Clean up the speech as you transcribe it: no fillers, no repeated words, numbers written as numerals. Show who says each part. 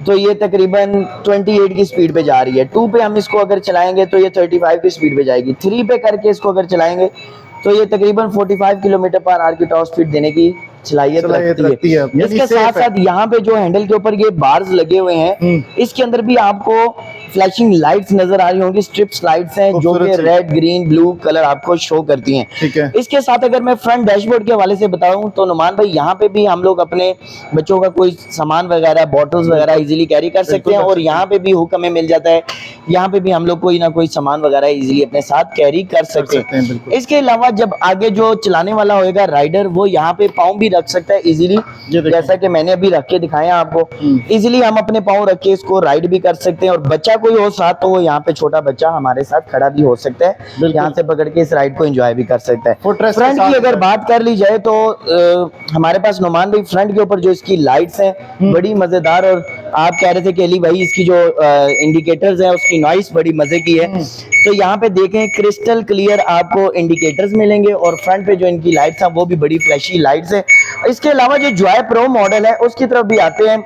Speaker 1: तो ये तकरीबन 28 की स्पीड पे जा रही है। 2 पे हम इसको अगर चलाएंगे तो ये 35 की स्पीड पे जाएगी। 3 पे करके इसको अगर चलाएंगे तो ये तकरीबन 45 किलोमीटर पर आवर की टॉप स्पीड देने की सलाहियत रखती है। इसके साथ साथ यहाँ पे जो हैंडल के ऊपर ये बार्स लगे हुए हैं, इसके अंदर भी आपको फ्लैशिंग लाइट्स नजर आ रही होंगी। स्ट्रिप्स लाइट्स हैं जो कि रेड, ग्रीन, ब्लू कलर आपको शो करती हैं।
Speaker 2: ठीक है।
Speaker 1: इसके साथ अगर मैं फ्रंट डैशबोर्ड के हवाले से बताऊं तो नुमान भाई, यहाँ पे भी हम लोग अपने बच्चों का कोई सामान वगैरह, बॉटल्स वगैरह इजीली कैरी कर सकते हैं और यहाँ पे भी हुक हमें मिल जाता है। यहाँ पे भी हम लोग कोई ना कोई सामान वगैरह इजीली अपने साथ कैरी कर सकते हैं। इसके अलावा जब आगे जो चलाने वाला होएगा राइडर, वो यहाँ पे पाँव भी रख सकता है इजीली, जैसा कि मैंने अभी रख के दिखाया आपको। इजीली हम अपने पाँव रख के इसको राइड भी कर सकते हैं और बच्चा कोई हो साथ तो वो यहाँ पे छोटा बच्चा हमारे साथ खड़ा भी हो सकता है, यहाँ से पकड़ के इस राइड को एंजॉय भी कर सकता है। फ्रंट की अगर बात कर ली जाए तो हमारे पास नुमान भाई फ्रंट के ऊपर जो इसकी लाइट्स हैं बड़ी मजेदार, और आप कह रहे थे कि अली भाई इसकी जो इंडिकेटर्स है उसकी नॉइस बड़ी मजे की है। तो यहाँ पे देखें क्रिस्टल क्लियर आपको इंडिकेटर्स मिलेंगे और फ्रंट पे जो इनकी लाइट्स हैं वो भी बड़ी फ्लैशी लाइट्स है। इसके अलावा जो जॉय प्रो मॉडल है उसकी तरफ भी आते हैं।